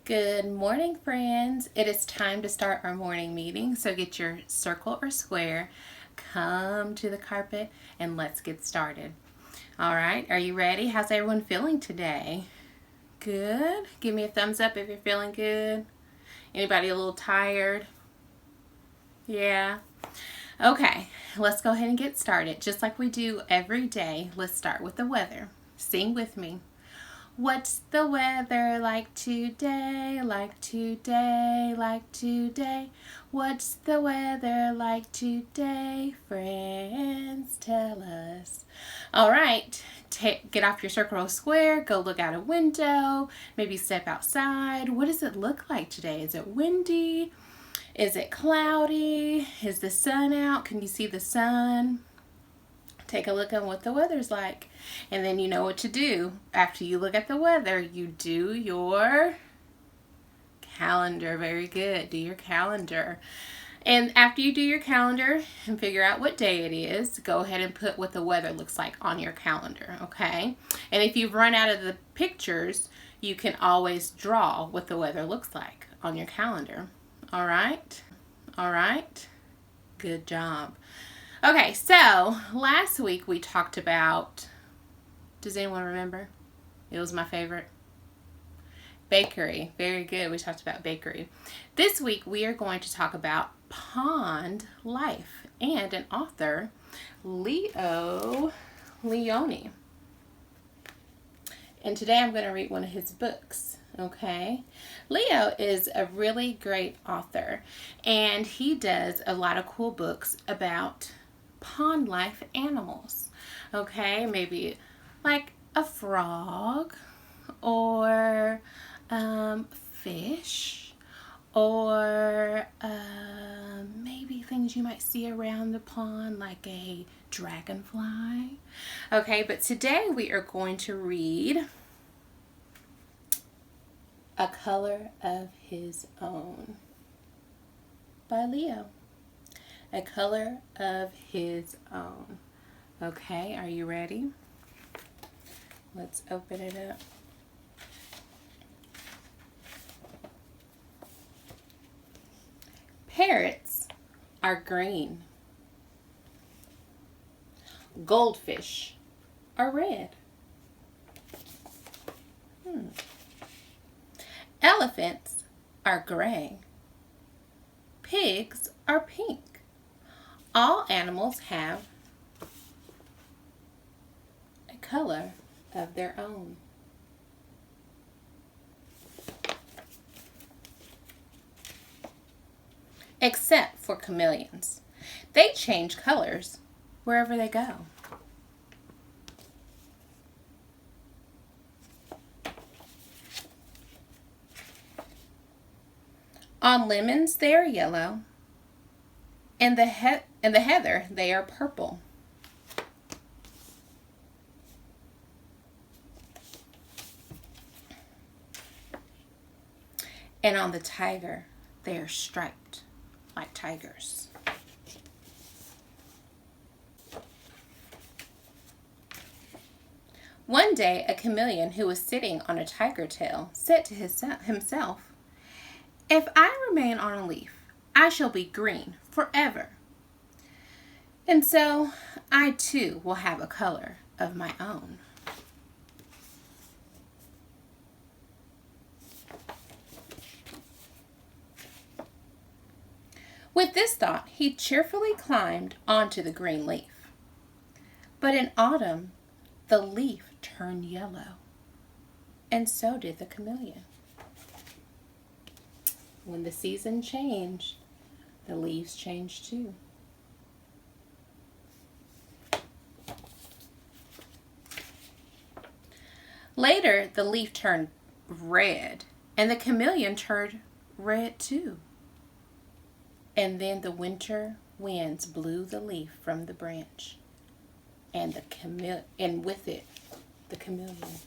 Good morning, friends. It is time to start our morning meeting, so get your circle or square, come to the carpet, and let's get started. All right, are you ready? How's everyone feeling today? Good. Give me a thumbs up if you're feeling good. Anybody a little tired? Yeah. Okay, let's go ahead and get started. Just like we do every day, let's start with the weather. Sing with me. What's the weather like today? Like today, like today. What's the weather like today? Friends, tell us. All right, get off your circle or square, go look out a window, maybe step outside. What does it look like today? Is it windy? Is it cloudy? Is the sun out? Can you see the sun? Take a look at what the weather's like. And then you know what to do. After you look at the weather, you do your calendar. Very good. Do your calendar. And after you do your calendar and figure out what day it is, go ahead and put what the weather looks like on your calendar, okay? And if you've run out of the pictures, you can always draw what the weather looks like on your calendar. All right? All right? Good job. Okay, so last week we talked about, does anyone remember? It was my favorite. Bakery. Very good. We talked about bakery. This week we are going to talk about pond life and an author, Leo Lionni. And today I'm going to read one of his books. Okay, Leo is a really great author, and he does a lot of cool books about pond life animals. Okay, maybe like a frog or fish or maybe things you might see around the pond like a dragonfly. Okay, but today we are going to read A Color of His Own by Leo. A Color of His Own. Okay, are you ready? Let's open it up. Parrots are green. Goldfish are red. Elephants are gray. Pigs are pink. All animals have a color of their own. Except for chameleons. They change colors wherever they go. On lemons they are yellow, and the heather they are purple. And on the tiger they are striped like tigers. One day a chameleon who was sitting on a tiger tail said to himself, "If I remain on a leaf, I shall be green forever. And so I too will have a color of my own." With this thought, he cheerfully climbed onto the green leaf. But in autumn, the leaf turned yellow, and so did the chameleon. When the season changed, the leaves changed too. Later, the leaf turned red, and the chameleon turned red too. And then the winter winds blew the leaf from the branch, and with it, the chameleon.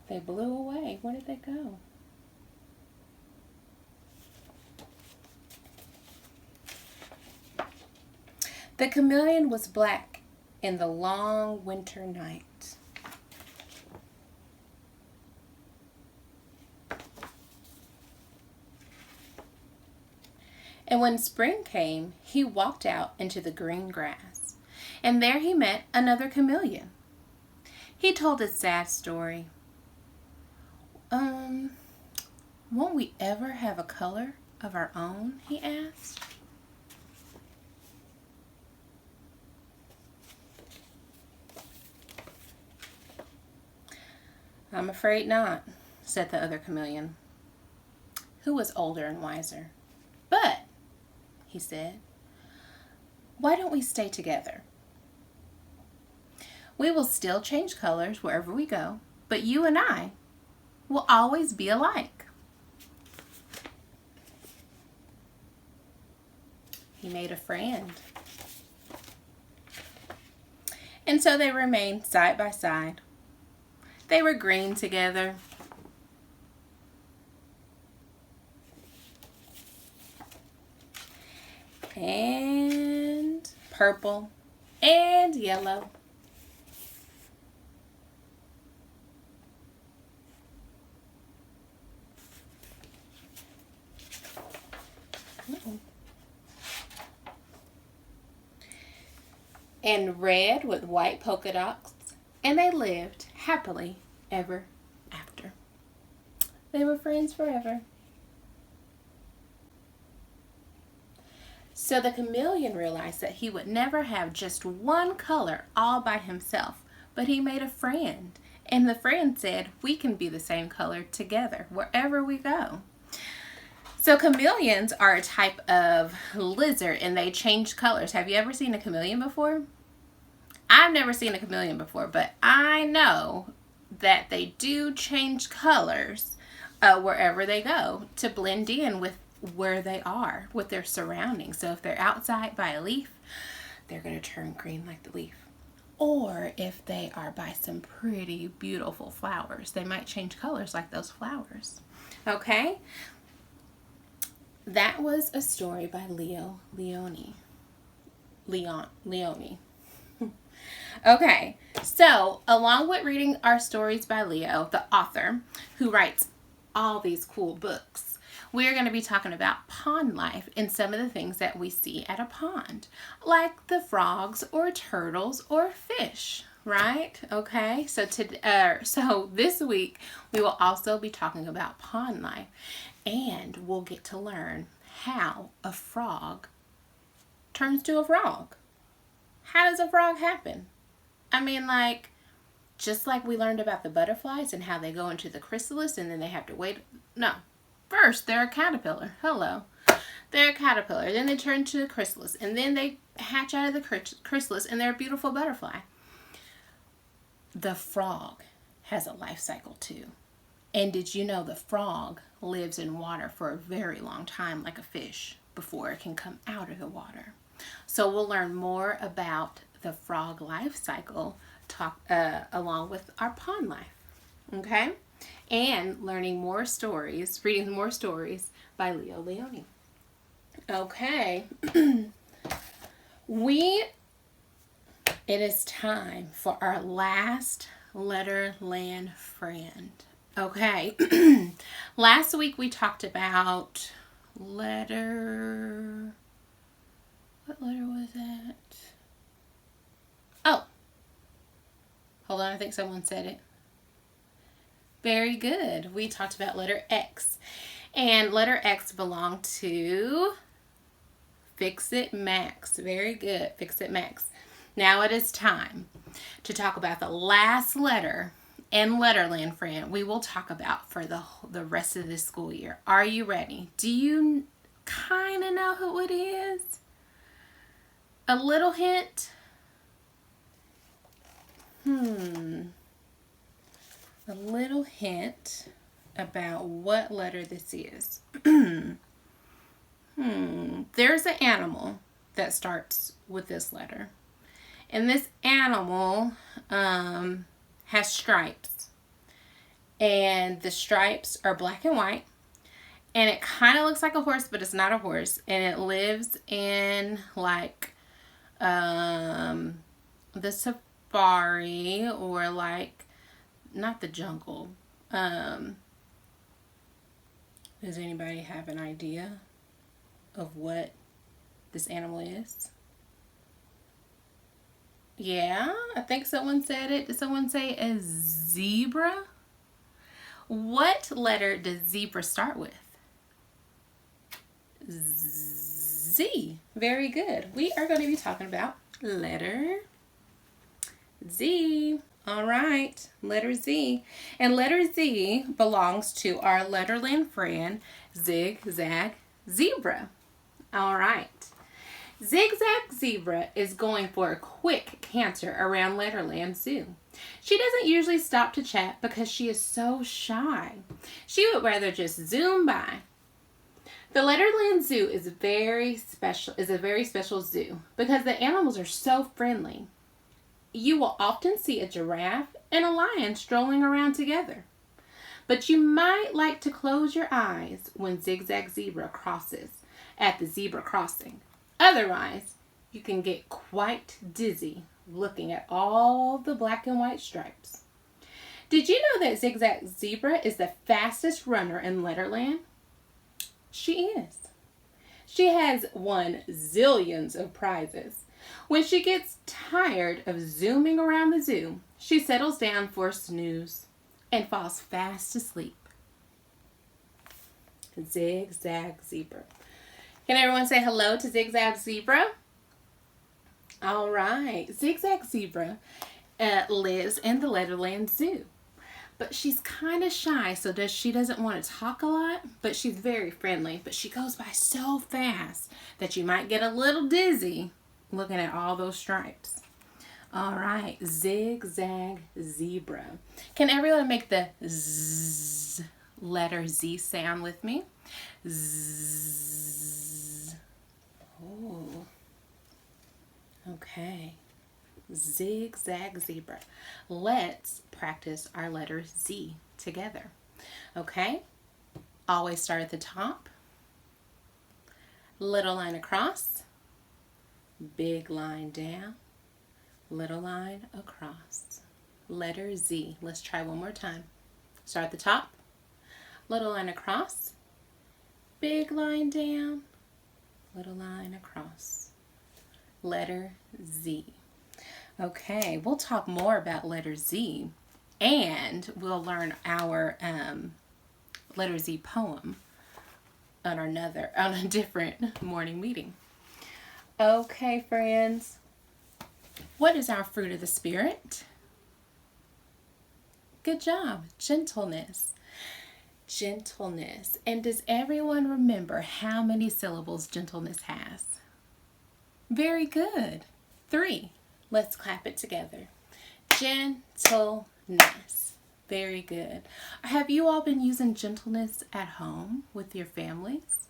They blew away. Where did they go? The chameleon was black in the long winter night. And when spring came, he walked out into the green grass. And there he met another chameleon. He told his sad story. Won't we ever have a color of our own? He asked. I'm afraid not, said the other chameleon, who was older and wiser. But, he said, why don't we stay together? We will still change colors wherever we go, but you and I will always be alike. He made a friend. And so they remained side by side. They were green together. And purple and yellow. And red with white polka dots, and they lived happily ever after. They were friends forever. So the chameleon realized that he would never have just one color all by himself, but he made a friend, and the friend said, we can be the same color together wherever we go. So chameleons are a type of lizard, and they change colors. Have you ever seen a chameleon before? I've never seen a chameleon before, but I know that they do change colors wherever they go to blend in with where they are, with their surroundings. So if they're outside by a leaf, they're going to turn green like the leaf. Or if they are by some pretty beautiful flowers, they might change colors like those flowers. Okay? That was a story by Leone. Okay, so along with reading our stories by Leo, the author, who writes all these cool books, we're going to be talking about pond life and some of the things that we see at a pond, like the frogs or turtles or fish, right? Okay, so this week we will also be talking about pond life, and we'll get to learn how a frog turns to a frog. How does a frog happen? I mean, just like we learned about the butterflies and how they go into the chrysalis and then they have to wait. No. First, they're a caterpillar. Hello. They're a caterpillar. Then they turn to a chrysalis. And then they hatch out of the chrysalis and they're a beautiful butterfly. The frog has a life cycle too. And did you know the frog lives in water for a very long time, like a fish, before it can come out of the water? So we'll learn more about the frog life cycle along with our pond life. Okay? And learning more stories, reading more stories by Leo Leone. Okay. It is time for our last Letterland friend. Okay. Last week we talked about what letter was that? Oh. Hold on, I think someone said it. Very good. We talked about letter X. And letter X belonged to Fix-It Max. Very good. Fix-It Max. Now it is time to talk about the last letter and Letterland friend we will talk about for the rest of this school year. Are you ready? Do you kind of know who it is? A little hint? A little hint about what letter this is. There's an animal that starts with this letter. And this animal has stripes. And the stripes are black and white. And it kind of looks like a horse, but it's not a horse. And it lives in the safari, or not the jungle. Does anybody have an idea of what this animal is? Yeah, I think someone said it. Did someone say a zebra? What letter does zebra start with? Z. Very good. We are going to be talking about letter Z. All right, letter Z. And letter Z belongs to our letterland friend, Zigzag Zebra. All right. Zigzag Zebra is going for a quick canter around Letterland Zoo. She doesn't usually stop to chat because she is so shy. She would rather just zoom by. The Letterland Zoo is a very special zoo because the animals are so friendly. You will often see a giraffe and a lion strolling around together. But you might like to close your eyes when Zigzag Zebra crosses at the zebra crossing. Otherwise, you can get quite dizzy looking at all the black and white stripes. Did you know that Zigzag Zebra is the fastest runner in Letterland? She is. She has won zillions of prizes. When she gets tired of zooming around the zoo, she settles down for a snooze and falls fast asleep. Zigzag Zebra. Can everyone say hello to Zigzag Zebra? All right. Zigzag Zebra lives in the Letterland Zoo. But she's kind of shy, so she doesn't want to talk a lot, but she's very friendly. But she goes by so fast that you might get a little dizzy looking at all those stripes. All right, Zigzag Zebra. Can everyone make the Z letter Z sound with me? Z. Oh. Okay. Zigzag Zebra. Let's practice our letter Z together. Okay? Always start at the top. Little line across. Big line down. Little line across. Letter Z. Let's try one more time. Start at the top. Little line across. Big line down. Little line across. Letter Z. Okay, we'll talk more about letter Z, and we'll learn our letter Z poem on a different morning meeting. Okay, friends, what is our fruit of the Spirit? Good job, gentleness. Gentleness. And does everyone remember how many syllables gentleness has? Very good. 3. Let's clap it together. Gentleness. Very good. Have you all been using gentleness at home with your families?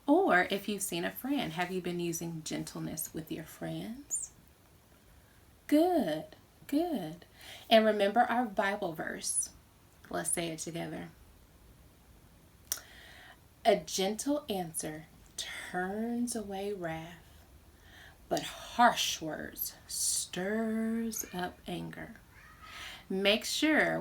Or if you've seen a friend, have you been using gentleness with your friends? Good, good. And remember our Bible verse. Let's say it together. A gentle answer turns away wrath, but harsh words stirs up anger. Make sure